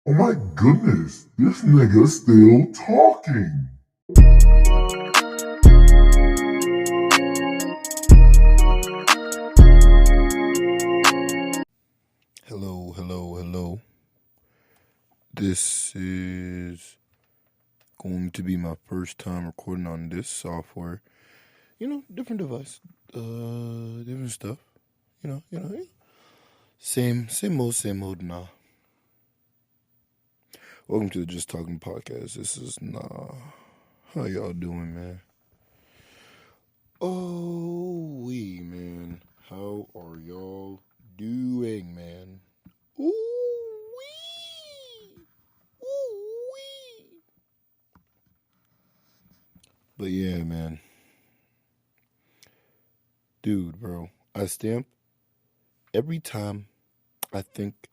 Oh my goodness, this nigga's still talking. Hello. This is going to be my first time recording on this software. Different device, different stuff. Same old, nah. Welcome to the Just Talking podcast. This is Nah. How y'all doing, man? Oh, man. How are y'all doing, man? Ooh-wee. Ooh-wee. But yeah, man. Dude, bro. I stamp every time I think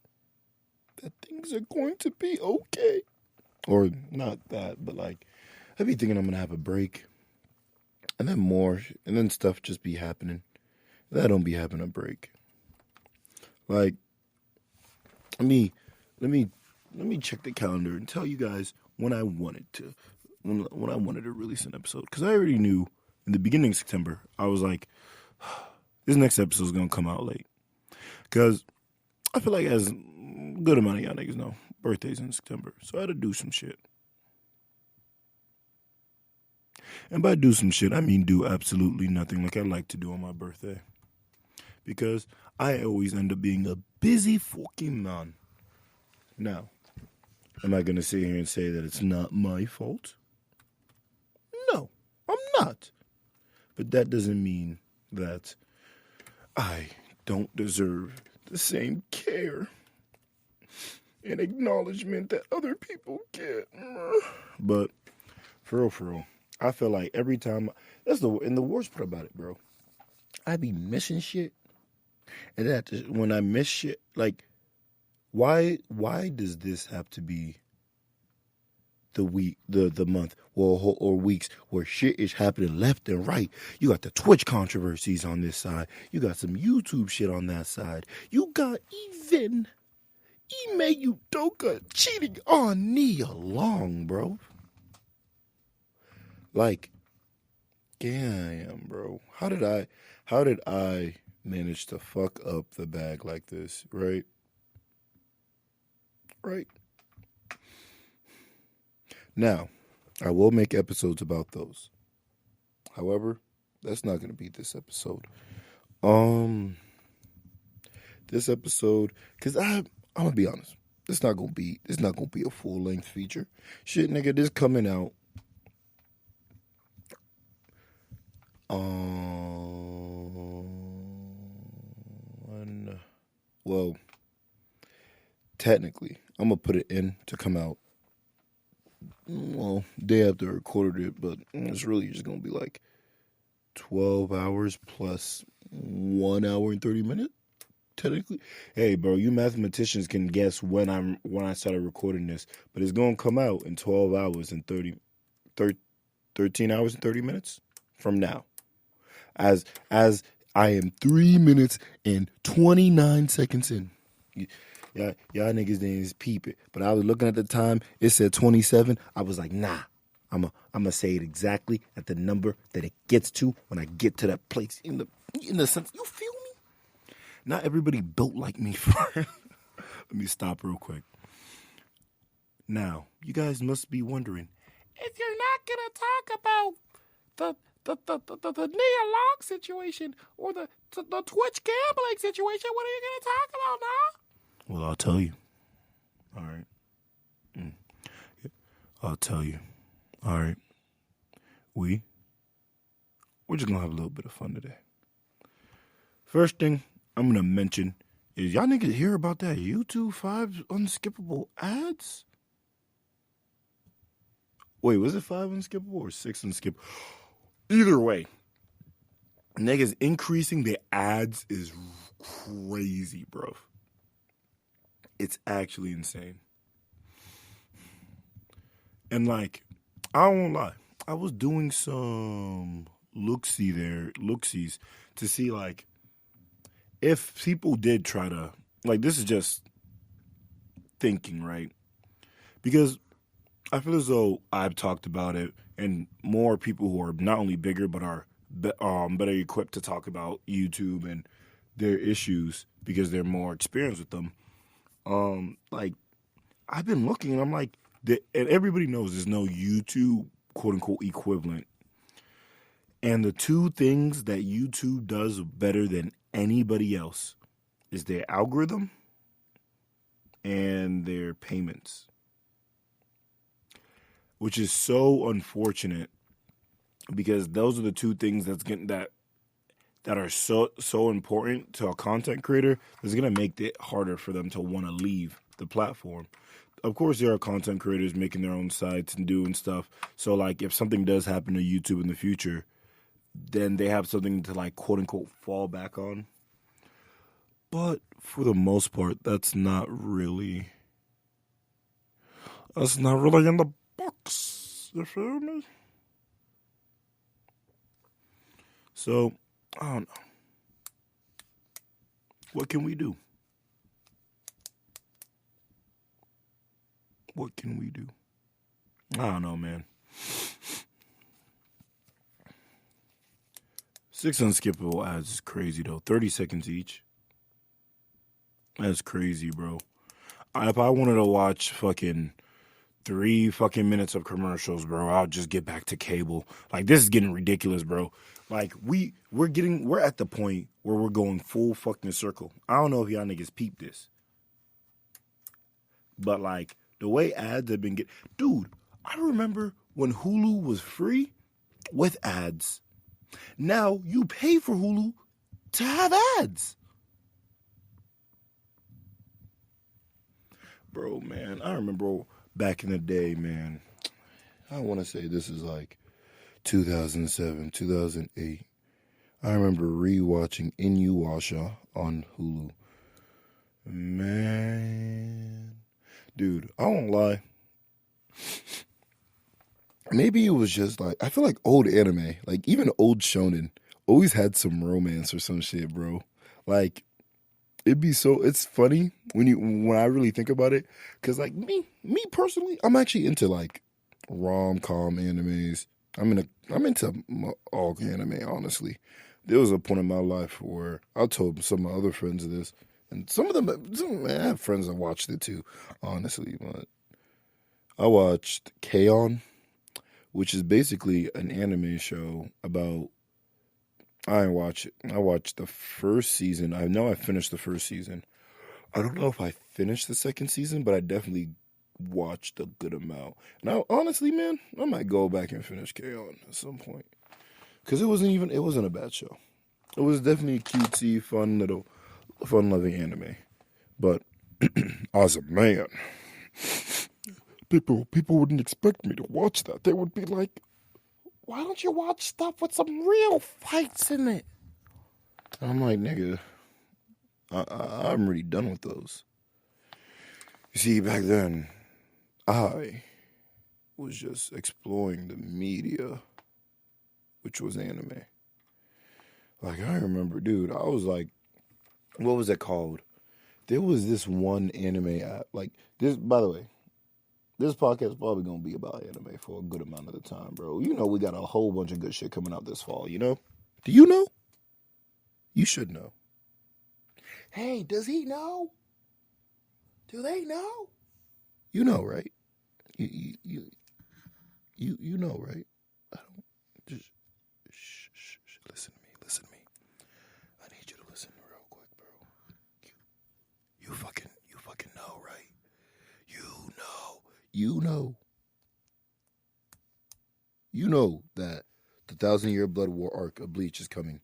that things are going to be okay. Or not that, but like, I be thinking I'm going to have a break. And then stuff just be happening. That don't be having a break. Like, let me check the calendar and tell you guys when I wanted to release an episode. Because I already knew in the beginning of September, I was like, this next episode is going to come out late. Because I feel like, as a good amount of y'all niggas know, birthday's in September. So I had to do some shit. And by do some shit, I mean do absolutely nothing like I like to do on my birthday. Because I always end up being a busy fucking man. Now, am I going to sit here and say that it's not my fault? No, I'm not. But that doesn't mean that I don't deserve the same care and acknowledgement that other people get. But for real, I feel like every time, and the worst part about it, bro, I be missing shit. And when I miss shit, like, why does this have to be the week, the month, or weeks where shit is happening left and right? You got the Twitch controversies on this side. You got some YouTube shit on that side. You got even Ime Udoka cheating on Nia Long, bro. Like, damn, bro. How did I manage to fuck up the bag like this, right? Right. Now, I will make episodes about those. However, that's not going to be this episode. This episode, because I'm gonna be honest, it's not gonna be a full length feature. Shit, nigga, this coming out. Well, technically, I'm gonna put it in to come out. Well, day after I recorded it, but it's really just gonna be like 12 hours plus 1 hour and 30 minutes. Technically, hey, bro, you mathematicians can guess when I started recording this, but it's gonna come out in 12 hours and 13 hours and 30 minutes from now. As I am 3 minutes and 29 seconds in. Y'all niggas didn't peep it, but I was looking at the time. It said 27. I was like, nah. I'm gonna say it exactly at the number that it gets to when I get to that place. In the sense, you feel me? Not everybody built like me. Let me stop real quick. Now, you guys must be wondering, if you're not gonna talk about the Nia Long situation or the Twitch gambling situation, what are you gonna talk about now? Well, I'll tell you. All right. I'll tell you. All right. We're just gonna have a little bit of fun today. First thing I'm gonna mention is, y'all niggas hear about that YouTube 5 unskippable ads? Wait, was it 5 unskippable or 6 unskippable? Either way, niggas increasing the ads is crazy, bro. It's actually insane. And like, I won't lie, I was doing some look-sees to see like if people did try to, like, this is just thinking, right? Because I feel as though I've talked about it, and more people who are not only bigger but are better equipped to talk about YouTube and their issues because they're more experienced with them. Like I've been looking, and I'm like, and everybody knows there's no YouTube quote unquote equivalent. And the two things that YouTube does better than anybody else is their algorithm and their payments, which is so unfortunate because those are the two things that are so important to a content creator that's gonna make it harder for them to want to leave the platform. Of course, there are content creators making their own sites and doing stuff. So, like, if something does happen to YouTube in the future, then they have something to, like, quote unquote fall back on. But for the most part, that's not really in the box. You feel me? So, I don't know. What can we do? What can we do? I don't know, man. 6 unskippable ads is crazy, though. 30 seconds each. That's crazy, bro. If I wanted to watch fucking 3 fucking minutes of commercials, bro, I'll just get back to cable. Like, this is getting ridiculous, bro. Like, we're at the point where we're going full fucking circle. I don't know if y'all niggas peep this. But, like, the way ads have been dude, I remember when Hulu was free with ads. Now you pay for Hulu to have ads. Bro, man, I remember back in the day, man. I want to say this is like 2007, 2008. I remember rewatching Inuyasha on Hulu. Man. Dude, I won't lie. Maybe it was just like, I feel like old anime, like even old shonen, always had some romance or some shit, bro. Like, it's funny when I really think about it. Cause like me personally, I'm actually into like rom-com animes. I'm into all anime, honestly. There was a point in my life where I told some of my other friends of this, and I have friends that watched it too, honestly. But I watched K-On!, which is basically an anime show about. I didn't watch it. I watched the first season. I know I finished the first season. I don't know if I finished the second season, but I definitely watched a good amount. And honestly, man, I might go back and finish K-On! At some point. Because it wasn't a bad show. It was definitely cutesy, fun-loving anime. But as a man, people wouldn't expect me to watch that. They would be like, why don't you watch stuff with some real fights in it? And I'm like, nigga, I'm really done with those. You see, back then, I was just exploring the media, which was anime. Like, I remember, dude, I was like, what was it called? There was this one anime app. Like, this, by the way, this podcast is probably going to be about anime for a good amount of the time, bro. You know we got a whole bunch of good shit coming out this fall, you know? Do you know? You should know. Hey, does he know? Do they know? You know, right? You know, right? I don't just shh, listen to me. I need you to listen real quick, bro. You fucking know, right? You know that the 1,000-Year Blood War arc of Bleach is coming.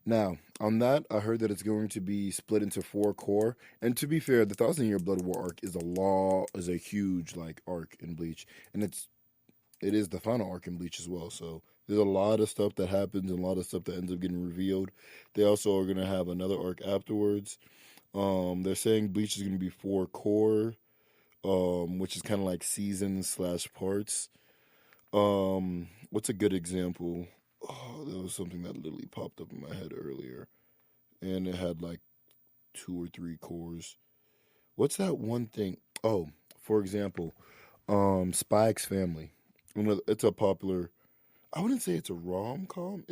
Now, on that, I heard that it's going to be split into 4 core. And to be fair, the 1,000-Year Blood War arc is a huge like arc in Bleach, and it is the final arc in Bleach as well. So there's a lot of stuff that happens and a lot of stuff that ends up getting revealed. They also are gonna have another arc afterwards. They're saying Bleach is gonna be 4 core, which is kind of like seasons / parts. What's a good example? Oh, there was something that literally popped up in my head earlier, and it had like 2 or 3 cores. What's that one thing? Oh, for example, Spy X Family. It's a popular. I wouldn't say it's a rom-com.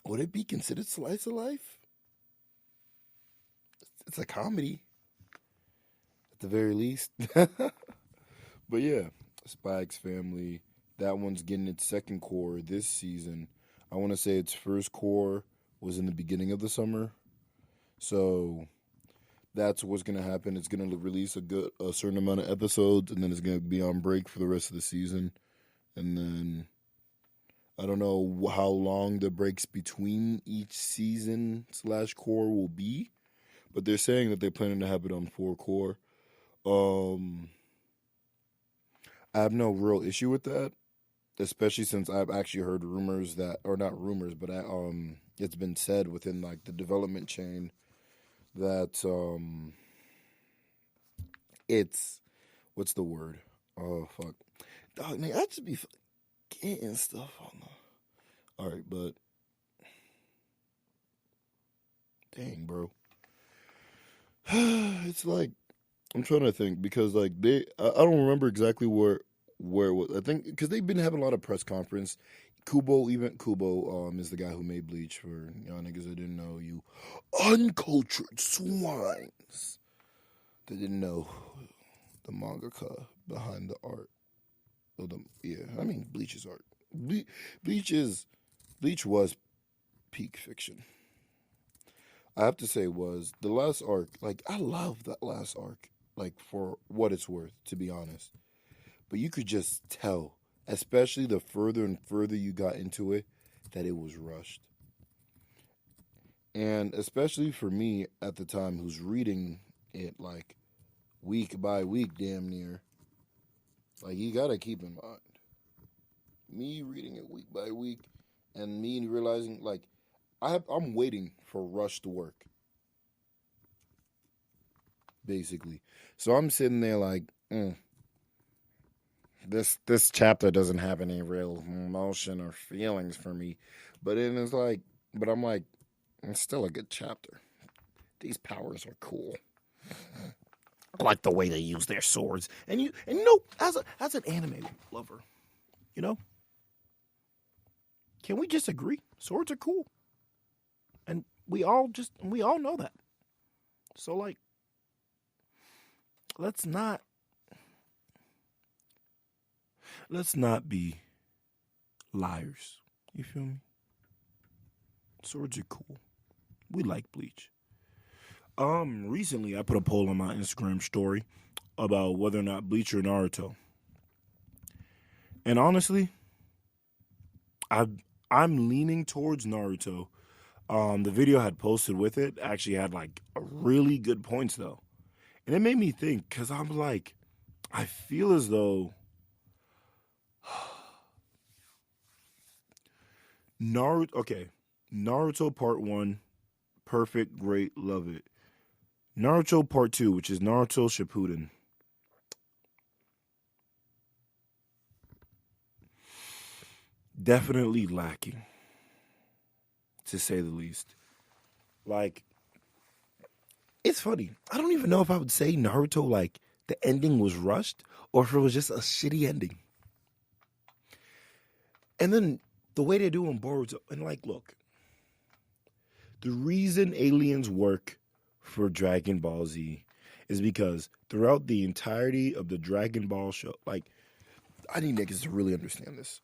Would it be considered slice of life? It's a comedy at the very least. But yeah, Spy X Family. That one's getting its second core this season. I want to say its first core was in the beginning of the summer. So that's what's going to happen. It's going to release a certain amount of episodes, and then it's going to be on break for the rest of the season. And then I don't know how long the breaks between each season / core will be, but they're saying that they're planning to have it on 4 core. I have no real issue with that, especially since I've actually heard rumors that, or not rumors, but it's been said within like the development chain that it's, what's the word? Oh fuck, dog, man, I just be getting stuff on the. All right, but dang, bro, it's like I'm trying to think because like I don't remember exactly where it was. I think because they've been having a lot of press conference. Kubo is the guy who made Bleach. For y'all niggas that didn't know, you uncultured swines that didn't know the mangaka behind the art. I mean Bleach is art. Bleach was peak fiction. I have to say was the last arc. Like I love that last arc. Like for what it's worth, to be honest. But you could just tell, especially the further and further you got into it, that it was rushed. And especially for me at the time, who's reading it like week by week, damn near. Like you gotta keep in mind, me reading it week by week, and me realizing like I'm waiting for Rush to work, basically. So I'm sitting there like, this chapter doesn't have any real emotion or feelings for me, but I'm like, it's still a good chapter. These powers are cool. I like the way they use their swords, and you know, as an anime lover, you know, can we just agree? Swords are cool, and we all know that. So like, let's not be liars. You feel me? Swords are cool. We like Bleach. Recently I put a poll on my Instagram story about whether or not Bleach or Naruto. And honestly, I'm leaning towards Naruto. The video I had posted with it actually had like a really good points though. And it made me think, because I'm like, I feel as though Naruto Part 1, perfect, great, love it. Naruto Part 2, which is Naruto Shippuden. Definitely lacking, to say the least. Like, it's funny. I don't even know if I would say Naruto, like, the ending was rushed or if it was just a shitty ending. And then the way they do on Boruto, and like, look, the reason aliens work for Dragon Ball Z is because throughout the entirety of the Dragon Ball show, like, I need niggas to really understand this.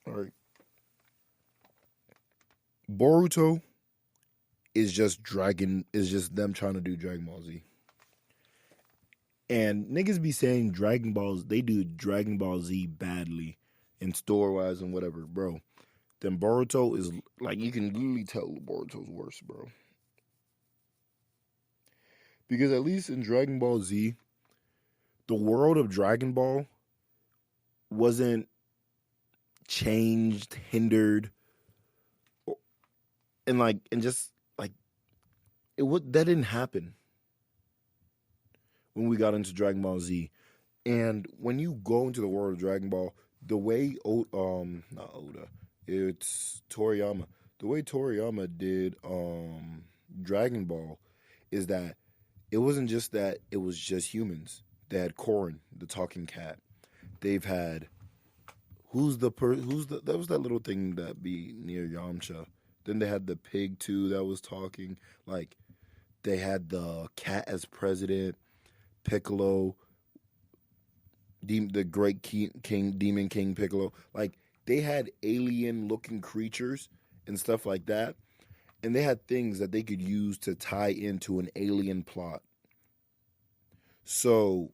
All right. Boruto is just them trying to do Dragon Ball Z. And niggas be saying they do Dragon Ball Z badly in store-wise and whatever, bro. Then Boruto is, like, you can literally tell Boruto's worse, bro. Because at least in Dragon Ball Z, the world of Dragon Ball wasn't changed, hindered, that didn't happen when we got into Dragon Ball Z. And when you go into the world of Dragon Ball, the way not Oda, it's Toriyama. The way Toriyama did Dragon Ball is that it wasn't just that it was just humans. They had Corin, the talking cat. They've had that was that little thing that be near Yamcha. Then they had the pig too that was talking. Like they had the cat as president, Piccolo, the great king, demon king Piccolo. Like they had alien looking creatures and stuff like that, and they had things that they could use to tie into an alien plot. So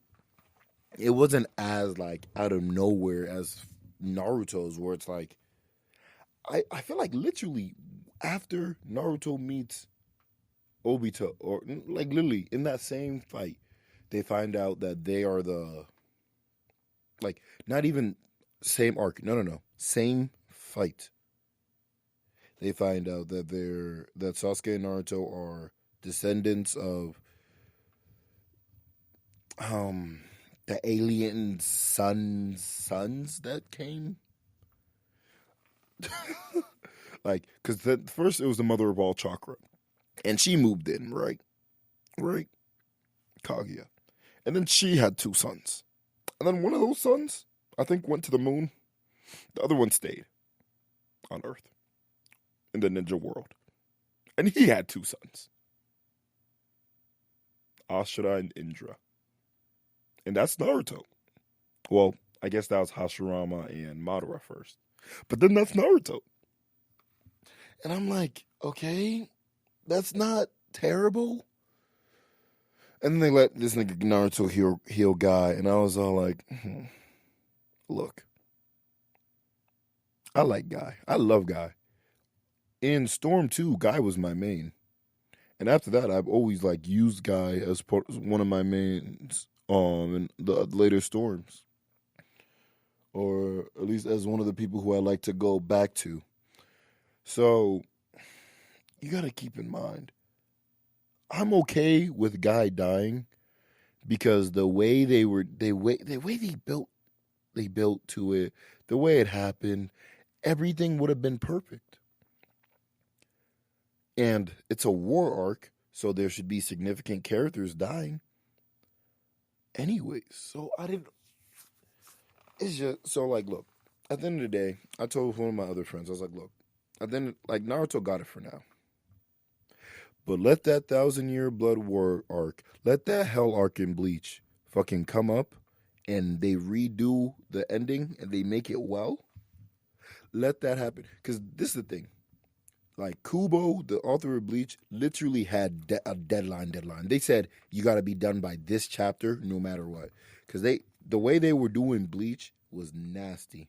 it wasn't as like out of nowhere as Naruto's, where it's like I feel like literally after Naruto meets Obito, or like literally in that same fight, they find out that they are the like not even same arc. No. Same fight. They find out that Sasuke and Naruto are descendants of the alien sons that came. Like, because first it was the mother of all chakra, and she moved in, right? Right, Kaguya, and then she had two sons, and then one of those sons, I think, went to the moon. The other one stayed on Earth in the ninja world, and he had two sons, Ashura and Indra, and that's Naruto. Well, I guess that was Hashirama and Madara first, but then that's Naruto. And I'm like, okay, that's not terrible. And then they let this nigga Naruto heal Guy, and I was all like, look, I like Guy. I love Guy. In Storm 2, Guy was my main. And after that, I've always like used Guy as one of my mains in the later Storms. Or at least as one of the people who I like to go back to. So you got to keep in mind, I'm okay with Guy dying because the way they built to it, the way it happened, everything would have been perfect. And it's a war arc, so there should be significant characters dying. Anyways, so I didn't. It's just so like, look. At the end of the day, I told one of my other friends, I was like, look. Then, like, Naruto got it for now. But let that 1,000-year blood war arc, let that hell arc in Bleach fucking come up and they redo the ending and they make it well. Let that happen. Because this is the thing. Like, Kubo, the author of Bleach, literally had a deadline. They said, you got to be done by this chapter no matter what. Because the way they were doing Bleach was nasty.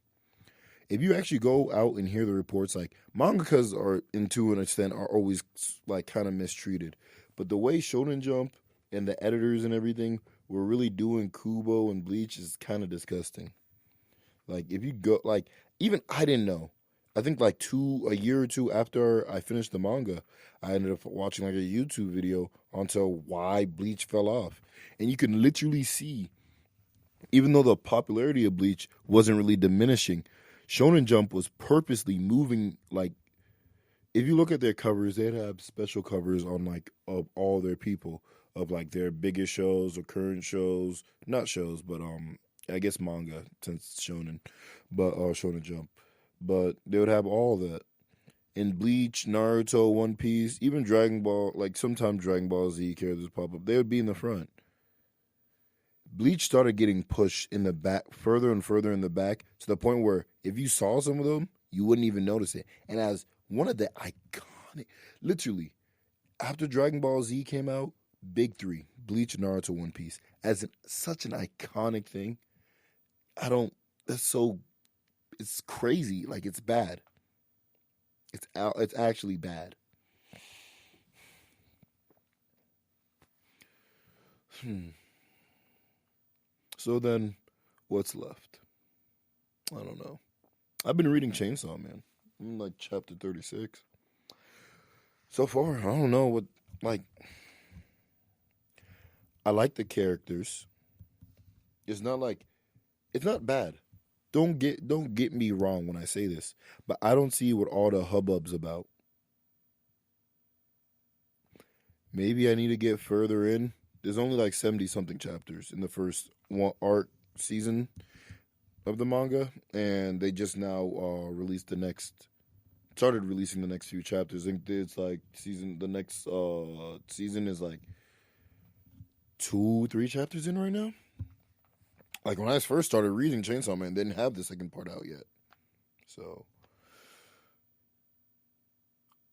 If you actually go out and hear the reports, like, mangakas are, to an extent, are always, like, kind of mistreated. But the way Shonen Jump and the editors and everything were really doing Kubo and Bleach is kind of disgusting. Like, if you go, like, even I didn't know. I think, like, a year or two after I finished the manga, I ended up watching, like, a YouTube video onto why Bleach fell off. And you can literally see, even though the popularity of Bleach wasn't really diminishing, Shonen Jump was purposely moving, like, if you look at their covers, they'd have special covers on, like, of all their people, of, like, their biggest shows or current shows, not shows, but, I guess manga, since Shonen, but, Shonen Jump, but they would have all that. In Bleach, Naruto, One Piece, even Dragon Ball, like, sometimes Dragon Ball Z characters pop up, they would be in the front. Bleach started getting pushed in the back, further and further in the back, to the point where if you saw some of them, you wouldn't even notice it. And as one of the iconic, literally, after Dragon Ball Z came out, big three, Bleach, Naruto, One Piece, such an iconic thing. It's crazy. Like, it's bad. It's actually bad. So then, what's left? I don't know. I've been reading Chainsaw Man. I'm in, like, chapter 36. So far, I don't know what, like, I like the characters. It's not bad. Don't get me wrong when I say this, but I don't see what all the hubbub's about. Maybe I need to get further in There's only like 70 something chapters in the first one arc season of the manga, and they just now started releasing the next few chapters. I think it's like the next season is like 2-3 chapters in right now. Like when I first started reading Chainsaw Man, they didn't have the second part out yet. So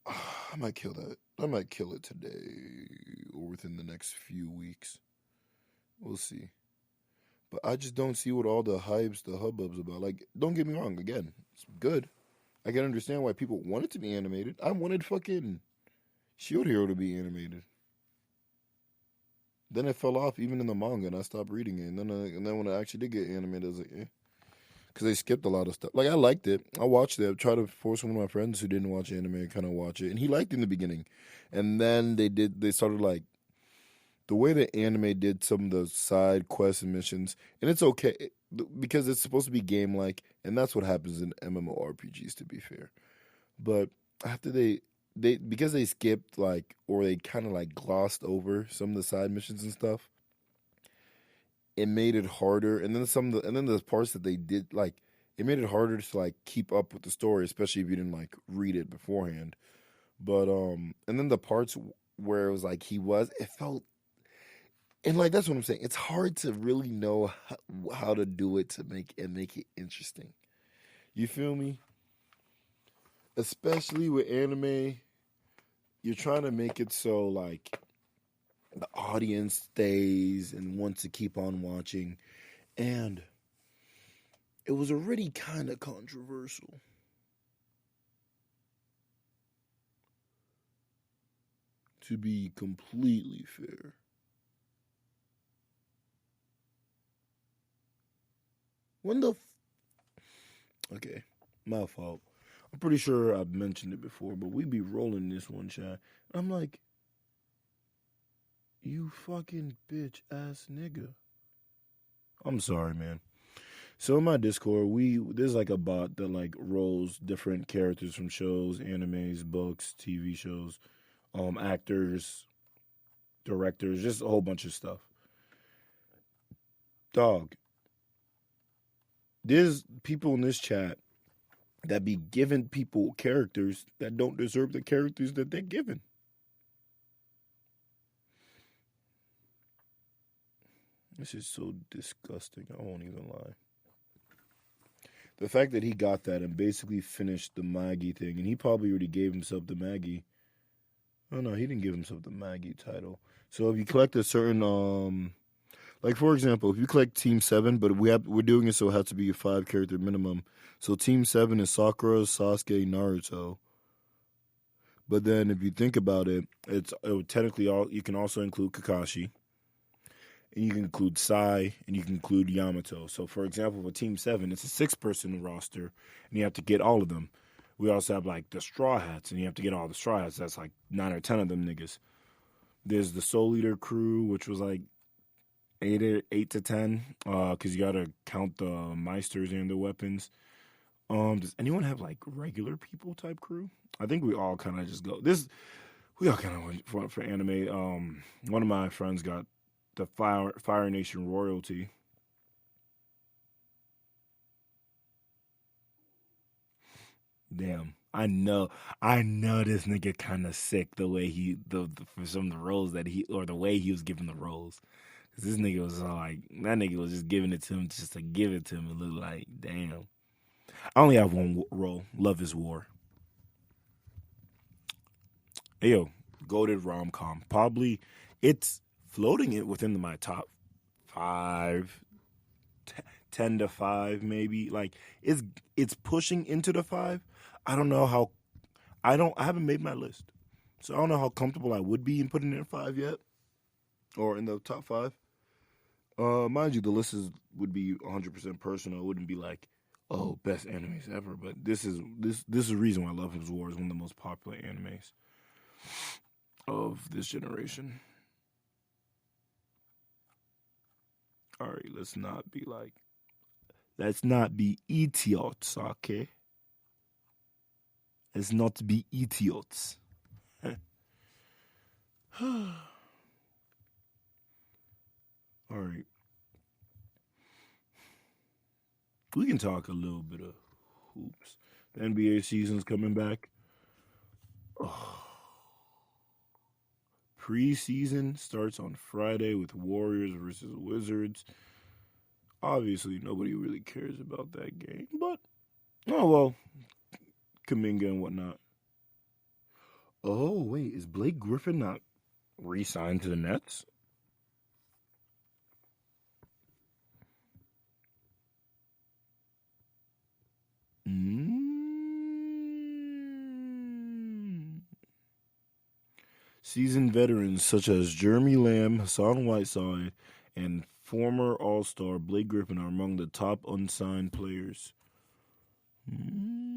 I might kill that. I might kill it today or within the next few weeks. We'll see. But I just don't see what all the hypes, the hubbub's about. Like, don't get me wrong. Again, it's good. I can understand why people want it to be animated. I wanted fucking Shield Hero to be animated. Then it fell off even in the manga, and I stopped reading it. And then when it actually did get animated, I was like, eh. Because they skipped a lot of stuff. Like, I liked it. I watched it. I tried to force one of my friends who didn't watch anime to kind of watch it. And he liked it in the beginning. And then they started, like, the way the anime did some of the side quests and missions. And it's okay, because it's supposed to be game-like. And that's what happens in MMORPGs, to be fair. But after because they skipped, like, or they kind of, like, glossed over some of the side missions and stuff, it made it harder. And then the parts that they did, like, it made it harder to, like, keep up with the story, especially if you didn't, like, read it beforehand. But and then the parts where it was like it felt, and like that's what I'm saying. It's hard to really know how to do it to make it interesting. You feel me? Especially with anime, you're trying to make it so like the audience stays and wants to keep on watching. And it was already kind of controversial. To be completely fair. Okay, my fault. I'm pretty sure I've mentioned it before, but we be rolling this one, chat. I'm like, you fucking bitch ass nigga. I'm sorry, man. So in my Discord, there's like a bot that like rolls different characters from shows, animes, books, TV shows, actors, directors, just a whole bunch of stuff. Dog, there's people in this chat that be giving people characters that don't deserve the characters that they're given. This is so disgusting. I won't even lie. The fact that he got that and basically finished the Maggie thing, and he probably already gave himself the Maggie. Oh no, he didn't give himself the Maggie title. So if you collect a certain, like for example, if you collect Team 7, but we're doing it so it has to be a 5-character minimum. So Team 7 is Sakura, Sasuke, Naruto. But then if you think about it, it would technically you can also include Kakashi. And you can include Sai, and you can include Yamato. So, for example, for Team 7, it's a 6-person roster, and you have to get all of them. We also have, like, the Straw Hats, and you have to get all the Straw Hats. That's, like, 9 or 10 of them niggas. There's the Soul Eater crew, which was, like, 8 to 10, because you got to count the Meisters and the weapons. Does anyone have, like, regular people type crew? I think we all kind of just go. We all kind of went for anime. One of my friends got the Fire Nation royalty. Damn, I know this nigga kind of sick the way for some of the roles or the way he was giving the roles. Cause this nigga was like, that nigga was just giving it to him just to give it to him and look like, damn. I only have one role. Love is War. Hey, yo, goated rom-com. Probably, it's floating it within my top 5, 10 to 5 maybe. Like it's pushing into the 5. I don't know how. I haven't made my list, so I don't know how comfortable I would be in putting it in 5 yet, or in the top 5. Mind you, the list would be 100% personal. It wouldn't be like, oh, best animes ever. But this is the reason why Love is War is one of the most popular animes of this generation. All right, let's not be idiots, okay? Let's not be idiots. All right. We can talk a little bit of hoops. The NBA season's coming back. Oh, preseason starts on Friday with Warriors versus Wizards. Obviously, nobody really cares about that game, but oh well, Kaminga and whatnot. Oh wait, is Blake Griffin not re-signed to the Nets? Mm. Seasoned veterans such as Jeremy Lamb, Hassan Whiteside, and former All-Star Blake Griffin are among the top unsigned players. Mm.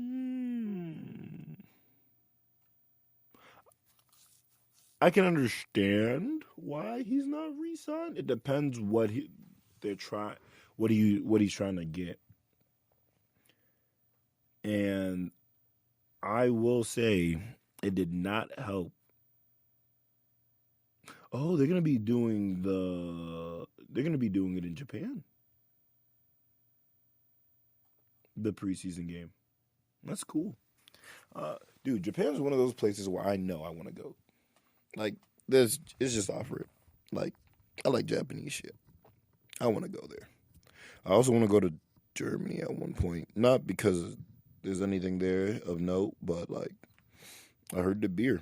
I can understand why he's not re-signed. It depends they're trying, what he's trying to get. And I will say it did not help. Oh, they're gonna be doing it in Japan. The preseason game. That's cool. Dude, Japan's one of those places where I know I want to go. Like, it's just offer it. Like, I like Japanese shit. I want to go there. I also want to go to Germany at one point. Not because there's anything there of note, but like, I heard the beer.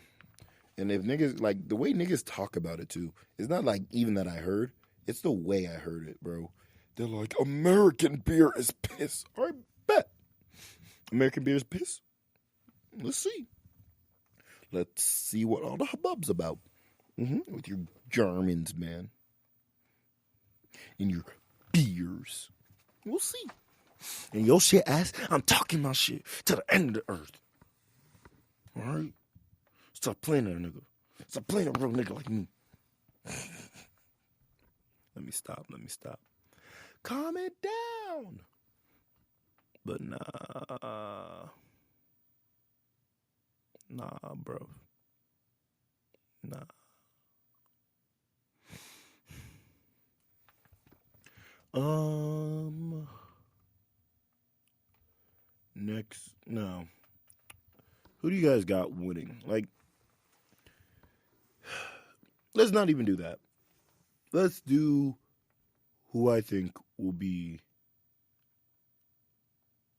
And if niggas, like, the way niggas talk about it too, it's not like even that I heard, it's the way I heard it, bro. They're like, American beer is piss. All right, bet. American beer is piss? Let's see. Let's see what all the hubbub's about. With your Germans, man. And your beers. We'll see. And your shit ass, I'm talking my shit to the end of the earth. Alright? Stop playing that nigga. Stop playing a real nigga like me. Let me stop. Calm it down. But nah. Nah, bro. Nah. Next, no. Who do you guys got winning? Like, let's not even do that. Let's do who I think will be.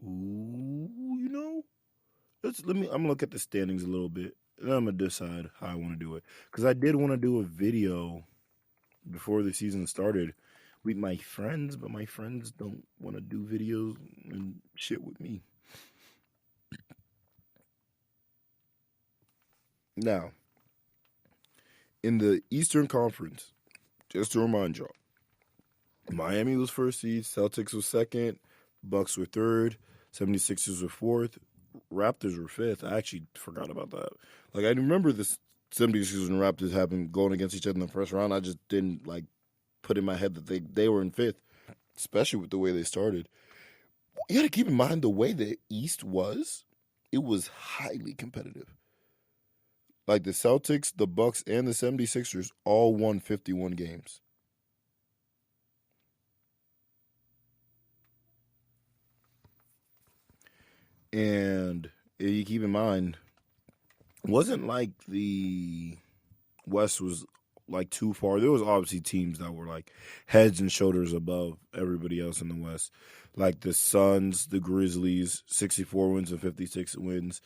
Ooh, you know? I'm gonna look at the standings a little bit, and I'm gonna decide how I want to do it. Because I did want to do a video before the season started with my friends, but my friends don't want to do videos and shit with me. Now, in the Eastern Conference, just to remind y'all, Miami was first seed, Celtics was second, Bucks were third, 76ers were fourth, Raptors were fifth. I actually forgot about that. Like, I remember the 76ers and Raptors having going against each other in the first round. I just didn't, like, put in my head that they were in fifth, especially with the way they started. You got to keep in mind the way the East was, it was highly competitive. Like, the Celtics, the Bucks, and the 76ers all won 51 games. And you keep in mind, it wasn't like the West was like too far. There was obviously teams that were like heads and shoulders above everybody else in the West. Like the Suns, the Grizzlies, 64 wins and 56 wins.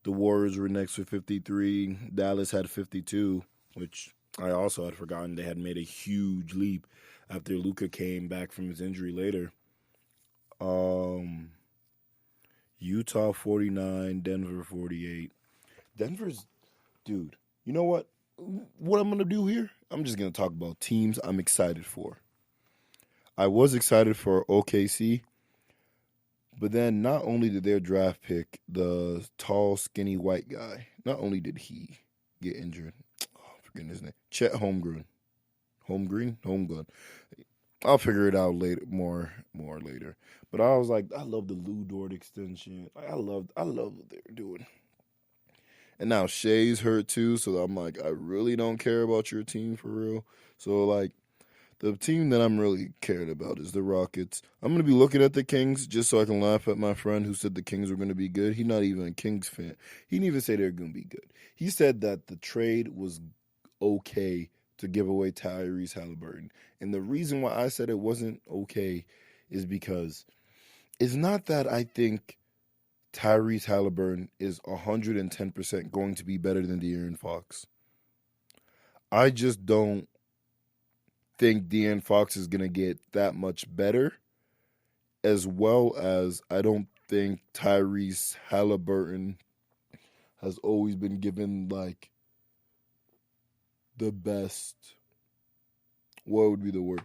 The Warriors were next with 53. Dallas had 52, which I also had forgotten. They had made a huge leap after Luka came back from his injury later. Utah 49, Denver 48. Denver's, dude, you know what? What I'm going to do here? I'm just going to talk about teams I'm excited for. I was excited for OKC, but then not only did their draft pick, the tall, skinny white guy, not only did he get injured, I'm forgetting his name, Chet Holmgren. Homegrown. I'll figure it out later, more later. But I was like, I love the Lou Dort extension. I love what they're doing. And now Shea's hurt too, so I'm like, I really don't care about your team for real. So like, The team that I'm really cared about is the Rockets. I'm going to be looking at the Kings just so I can laugh at my friend who said the Kings were going to be good. He's not even a Kings fan. He didn't even say they're going to be good. He said that the trade was okay to give away Tyrese Halliburton. And the reason why I said it wasn't okay is because it's not that I think Tyrese Halliburton is 110% going to be better than De'Aaron Fox. I just don't think De'Aaron Fox is going to get that much better, as well as I don't think Tyrese Halliburton has always been given, like, the best, what would be the word?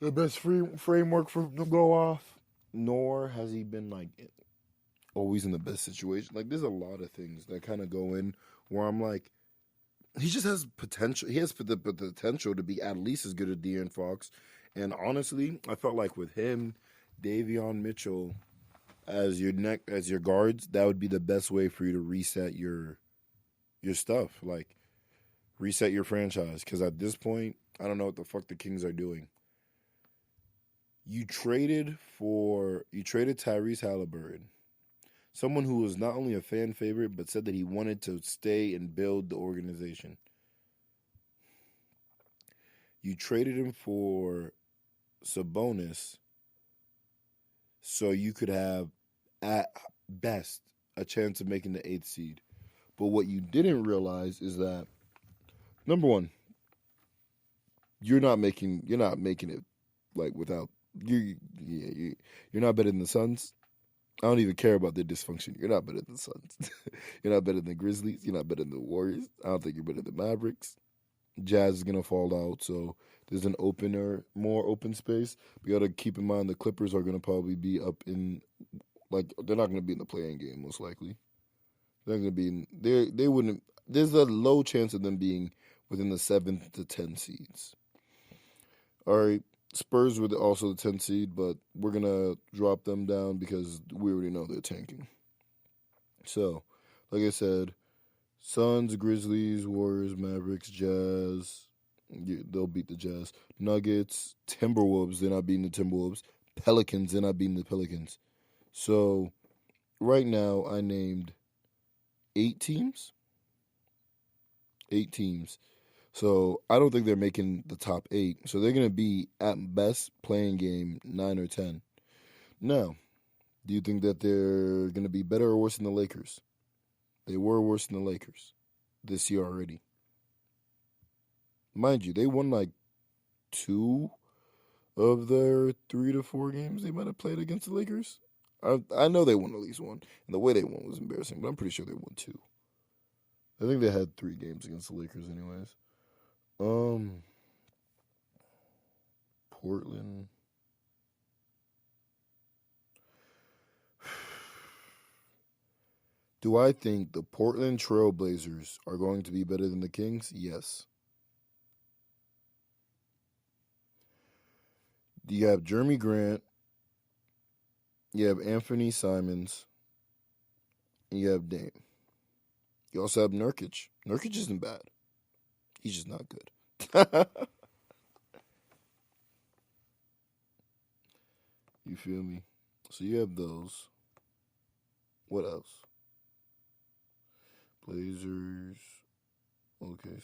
The best framework for to go off. Nor has he been, like, always in the best situation. Like, there's a lot of things that kind of go in where I'm like, he just has potential. He has the potential to be at least as good as De'Aaron Fox. And honestly, I felt like with him, Davion Mitchell as your guards, that would be the best way for you to reset your stuff. Like, reset your franchise. Because at this point, I don't know what the fuck the Kings are doing. You traded Tyrese Halliburton, someone who was not only a fan favorite, but said that he wanted to stay and build the organization. You traded him for Sabonis so you could have, at best, a chance of making the 8th seed. But what you didn't realize is that, number one, you're not making it like without you're not better than the Suns. I don't even care about their dysfunction. You're not better than the Suns. You're not better than the Grizzlies. You're not better than the Warriors. I don't think you're better than the Mavericks. Jazz is going to fall out, so there's more open space. But you got to keep in mind the Clippers are going to probably be up in, like, they're not going to be in the play-in game, most likely. They're going to be in, they wouldn't, there's a low chance of them being within the 7th to 10 seeds. All right. Spurs were also the 10th seed, but we're going to drop them down because we already know they're tanking. So, like I said, Suns, Grizzlies, Warriors, Mavericks, Jazz. They'll beat the Jazz. Nuggets, Timberwolves. They're not beating the Timberwolves. Pelicans. They're not beating the Pelicans. So, right now, I named 8 teams. 8 teams. So I don't think they're making the top 8. So they're going to be, at best, playing game 9 or 10. Now, do you think that they're going to be better or worse than the Lakers? They were worse than the Lakers this year already. Mind you, they won like 2 of their 3 to 4 games they might have played against the Lakers. I know they won at least 1. And the way they won was embarrassing, but I'm pretty sure they won 2. I think they had 3 games against the Lakers anyways. Portland. Do I think the Portland Trail Blazers are going to be better than the Kings? Yes. You have Jeremy Grant. You have Anthony Simons. And you have Dame. You also have Nurkic. Nurkic isn't bad. He's just not good. You feel me? So you have those. What else? Blazers. Okay.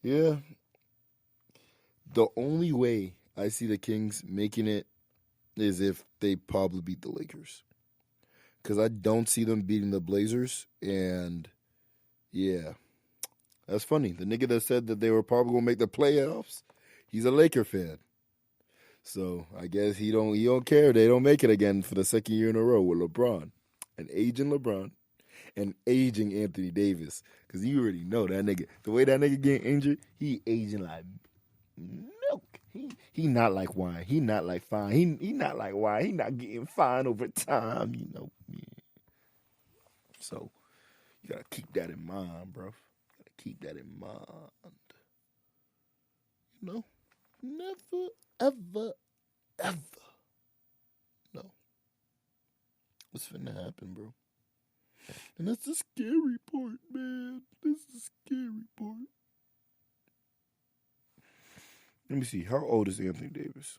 Yeah. The only way I see the Kings making it is if they probably beat the Lakers. Because I don't see them beating the Blazers. And, yeah. That's funny. The nigga that said that they were probably going to make the playoffs, he's a Laker fan. So I guess he don't care. They don't make it again for the second year in a row with LeBron. An aging LeBron and aging Anthony Davis. Because you already know that nigga. The way that nigga getting injured, he aging like milk. He not like wine. He not like fine. He not like wine. He not getting fine over time, you know. Yeah. So you got to keep that in mind, bro. Keep that in mind. You know, never, ever, ever know what's finna happen, bro. And that's the scary part, man. That's the scary part. Let me see. How old is Anthony Davis?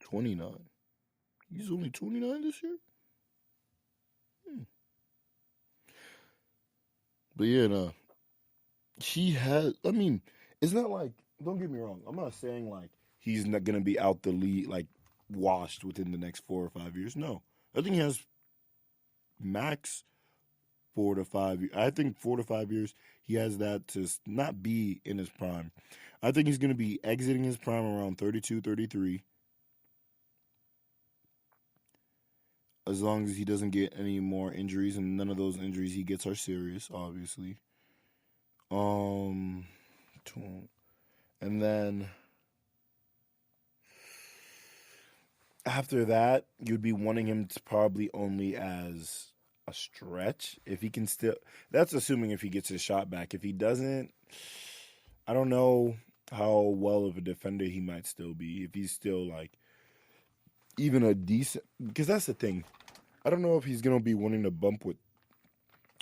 29. He's only 29 this year? But yeah, no. He has, I mean, it's not like, don't get me wrong. I'm not saying like he's not going to be out the league, like washed within the next 4 or 5 years. No. I think he has max 4 to 5 years. I think 4 to 5 years, he has that to not be in his prime. I think he's going to be exiting his prime around 32, 33, as long as he doesn't get any more injuries, and none of those injuries he gets are serious, obviously. Um, and then after that, you'd be wanting him to probably only as a stretch. If he can still, that's assuming if he gets his shot back. If he doesn't, I don't know how well of a defender he might still be. If he's still like even a decent, because that's the thing. I don't know if he's going to be wanting to bump with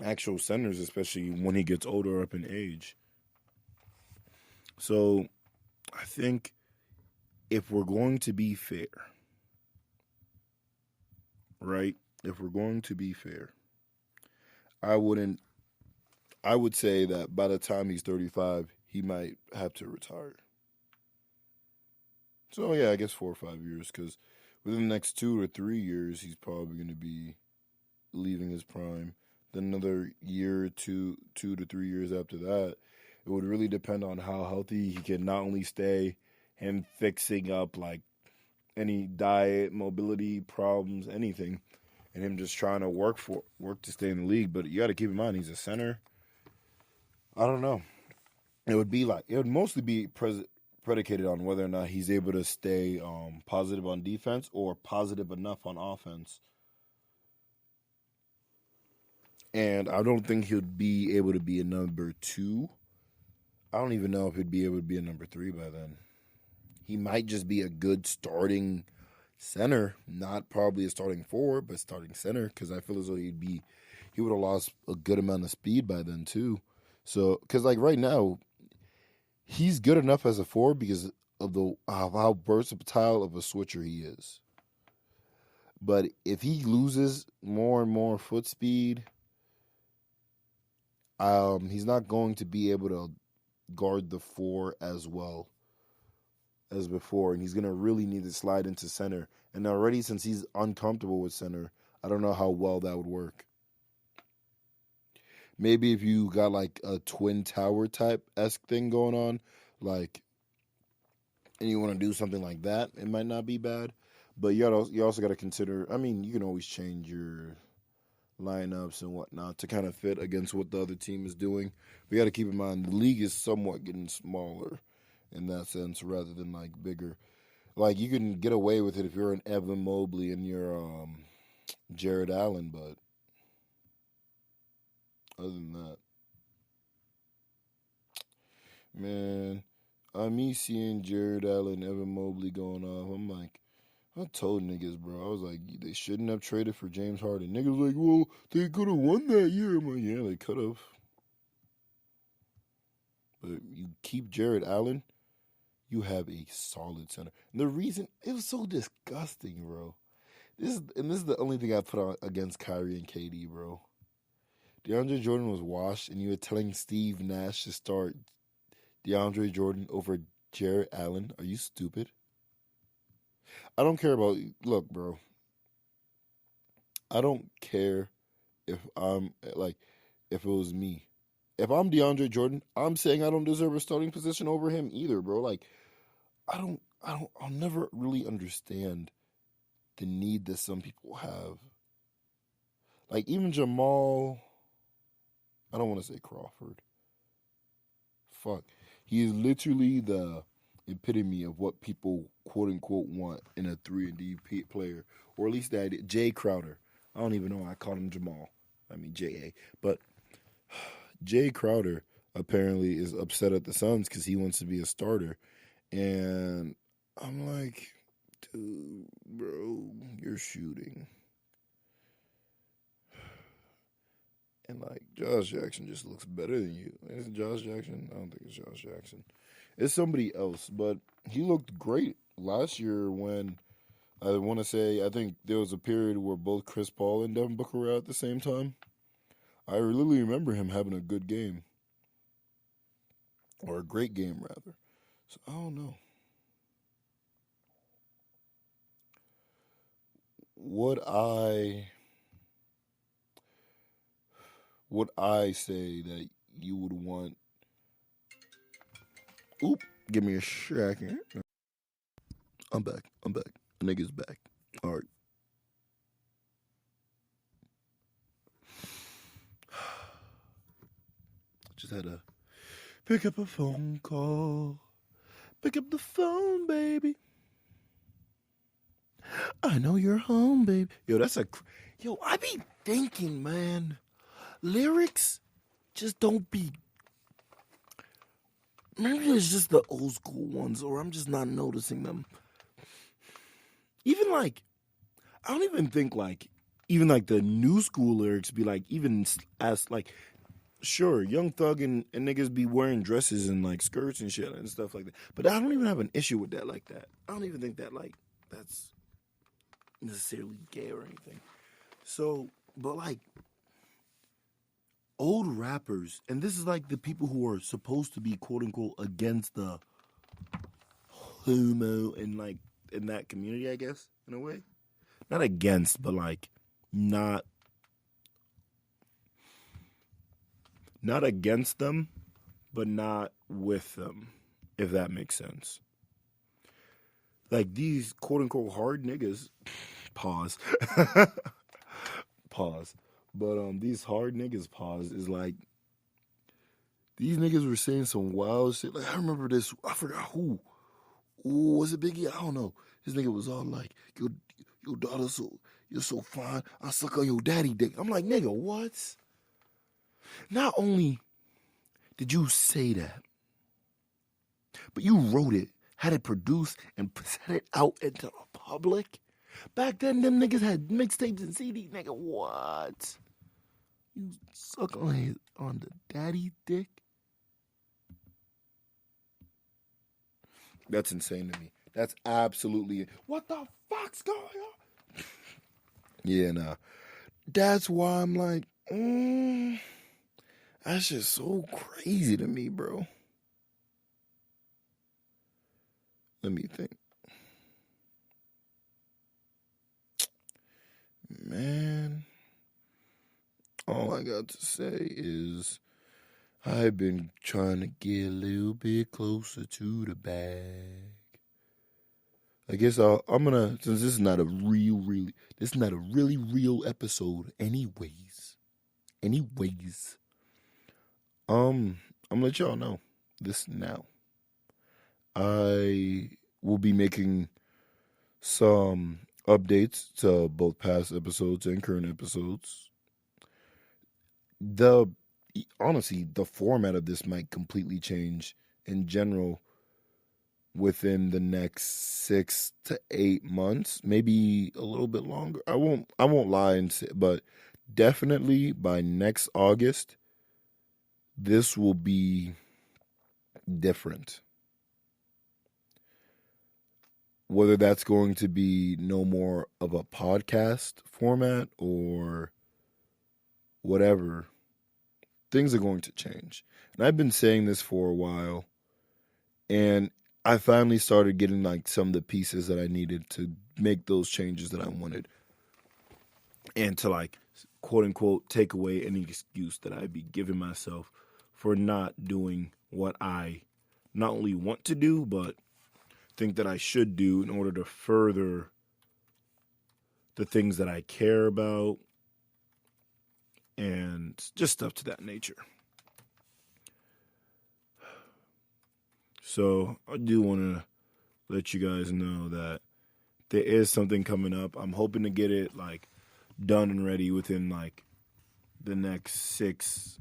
actual centers, especially when he gets older up in age. So I think if we're going to be fair, right? If we're going to be fair, I wouldn't. I would say that by the time he's 35, he might have to retire. So yeah, I guess 4 or 5 years, because within the next 2 or 3 years, he's probably going to be leaving his prime. Then another year, 2 to 3 years after that, it would really depend on how healthy he can not only stay, him fixing up like any diet, mobility problems, anything, and him just trying to work to stay in the league. But you got to keep in mind he's a center. I don't know. It would mostly be predicated on whether or not he's able to stay positive on defense or positive enough on offense. And I don't think he'll be able to be a number 2. I don't even know if he'd be able to be a number 3 by then. He might just be a good starting center, not probably a starting 4, but starting center, because I feel as though he would have lost a good amount of speed by then too. So, because like right now, he's good enough as a 4 because of how versatile of a switcher he is. But if he loses more and more foot speed, he's not going to be able to guard the 4 as well as before, and he's going to really need to slide into center. And already, since he's uncomfortable with center, I don't know how well that would work. Maybe if you got like a twin tower type-esque thing going on, like, and you want to do something like that, it might not be bad. But you also got to consider, I mean, you can always change your lineups and whatnot to kind of fit against what the other team is doing. But you got to keep in mind, the league is somewhat getting smaller in that sense rather than like bigger. Like, you can get away with it if you're an Evan Mobley and you're Jared Allen, but other than that, man, me seeing Jared Allen, Evan Mobley going off, I'm like, I told niggas, bro, I was like, they shouldn't have traded for James Harden. Niggas like, well, they could have won that year. I'm like, yeah, they could have. But you keep Jared Allen, you have a solid center. And the reason, it was so disgusting, bro. This is the only thing I put on against Kyrie and KD, bro. DeAndre Jordan was washed, and you were telling Steve Nash to start DeAndre Jordan over Jared Allen. Are you stupid? I don't care about, look, bro. I don't care if I'm like, if it was me. If I'm DeAndre Jordan, I'm saying I don't deserve a starting position over him either, bro. Like, I'll never really understand the need that some people have. Like, even Jamal, I don't want to say Crawford. Fuck. He is literally the epitome of what people quote unquote want in a 3-and-D player, or at least that Jay Crowder. I don't even know why I called him Jamal. I mean J.A. But Jay Crowder apparently is upset at the Suns because he wants to be a starter. And I'm like, dude, bro, you're shooting. And like Josh Jackson just looks better than you. Is it Josh Jackson? I don't think it's Josh Jackson. It's somebody else, but he looked great last year when I want to say I think there was a period where both Chris Paul and Devin Booker were out at the same time. I really remember him having a good game. Or a great game rather. So I don't know. Would I say that you would want? Oop, give me a second. I'm back. The nigga's back. All right. Just had to pick up a phone call. Pick up the phone, baby. I know you're home, baby. Yo, I be thinking, man. Lyrics just don't be. Maybe it's just the old school ones, or I'm just not noticing them. Even like, I don't even think like, even like the new school lyrics be like, even as like, sure, Young Thug and niggas be wearing dresses and like skirts and shit and stuff like that. But I don't even have an issue with that like that. I don't even think that like, that's necessarily gay or anything. So, but like, old rappers, and this is like the people who are supposed to be quote unquote against the homo and like in that community, I guess, in a way. Not against, but like not against them, but not with them, if that makes sense. Like these quote unquote hard niggas, pause. Pause. But these hard niggas pause is like these niggas were saying some wild shit. Like I remember this, I forgot who. Ooh, was it Biggie? I don't know. This nigga was all like, your daughter you're so fine. I suck on your daddy dick. I'm like, nigga, what? Not only did you say that, but you wrote it, had it produced, and set it out into the public. Back then, them niggas had mixtapes and CDs. Nigga, what? You suck on the daddy dick? That's insane to me. That's absolutely... What the fuck's going on? Yeah, nah. That's why I'm like, that's just so crazy to me, bro. Let me think. Man, all I got to say is I've been trying to get a little bit closer to the bag. I guess I'm gonna, since this is not a really real episode anyways, I'm gonna let y'all know this now. I will be making some updates to both past episodes and current episodes. Honestly, the format of this might completely change in general within the next 6 to 8 months, maybe a little bit longer. I won't lie and say, but definitely by next August, this will be different. Whether that's going to be no more of a podcast format or whatever, things are going to change. And I've been saying this for a while, and I finally started getting like some of the pieces that I needed to make those changes that I wanted, and to like quote unquote take away any excuse that I'd be giving myself for not doing what I not only want to do, but think that I should do in order to further the things that I care about and just stuff to that nature. So I do want to let you guys know that there is something coming up. I'm hoping to get it like done and ready within like the next 6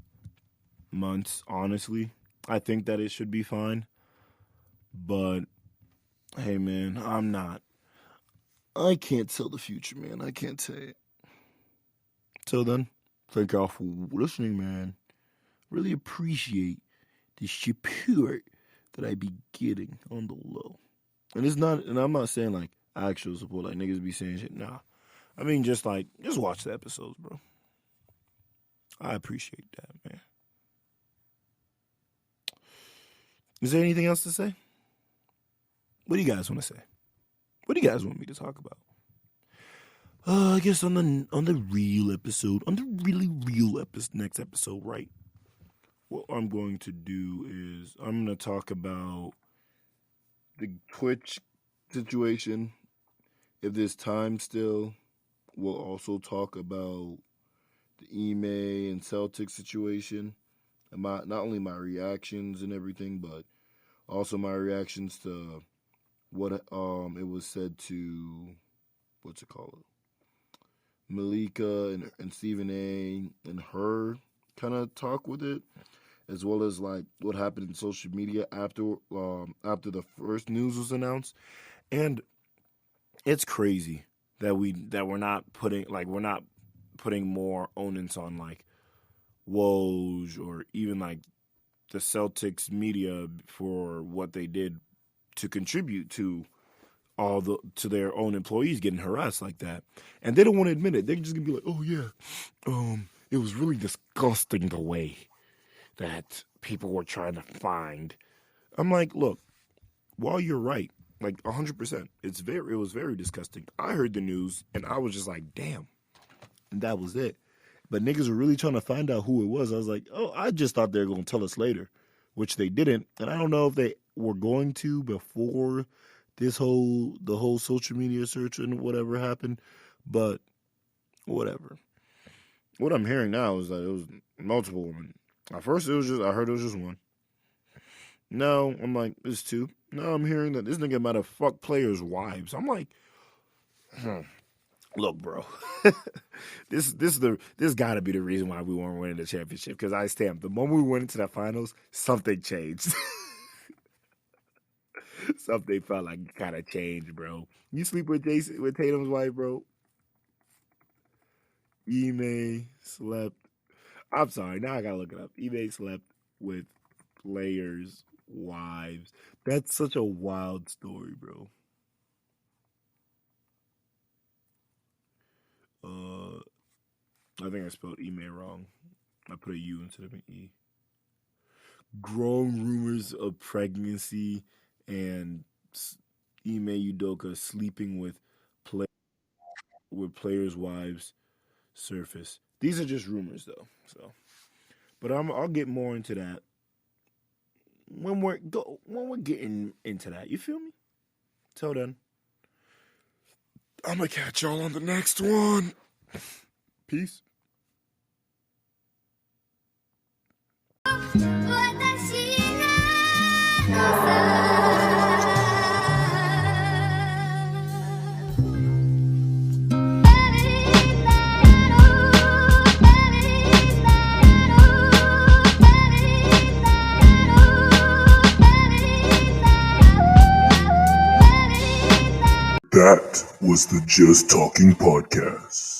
months, honestly. I think that it should be fine. But hey, man, I can't tell the future, man. I can't say it. Till then, Thank y'all for listening, man. Really appreciate the support that I be getting on the low. And I'm not saying like actual support, like niggas be saying shit. Nah. I mean just watch the episodes, bro. I appreciate that, man. Is there anything else to say? What do you guys want to say? What do you guys want me to talk about? I guess on the real episode, on the really real next episode, right? What I'm going to do is I'm going to talk about the Twitch situation. If there's time still, we'll also talk about the Ime and Celtics situation. And not only my reactions and everything, but also my reactions to what it was said to, what's it called? Malika and Stephen A. and her kind of talk with it, as well as like what happened in social media after the first news was announced. And it's crazy that we're not putting more onus on like Woj or even like the Celtics media for what they did to contribute to to their own employees getting harassed like that. And they don't want to admit it. They're just gonna be like, oh yeah, it was really disgusting the way that people were trying to find. I'm like, look, while you're right, like 100%, it was very disgusting. I heard the news and I was just like, damn. And that was it. But niggas were really trying to find out who it was. I was like, oh, I just thought they were going to tell us later, which they didn't. And I don't know if they were going to before the whole social media search and whatever happened, but whatever. What I'm hearing now is that it was multiple women. At first, I heard it was just one. Now, I'm like, it's two. Now I'm hearing that this nigga might have fucked players' wives. I'm like, look, bro, this got to be the reason why we weren't winning the championship. Because I stand, the moment we went into the finals, something changed. Something felt like it kind of changed, bro. You sleep with Tatum's wife, bro? Ime slept. I'm sorry, now I gotta look it up. Ime slept with players' wives. That's such a wild story, bro. I think I spelled Ime wrong. I put a U instead of an E. Growing rumors of pregnancy and Ime Udoka sleeping with players' wives surface. These are just rumors, though. So, but I'll get more into that when we're getting into that. You feel me? Till then, I'm gonna catch y'all on the next one. Peace. That was the Jus Talkin podcast.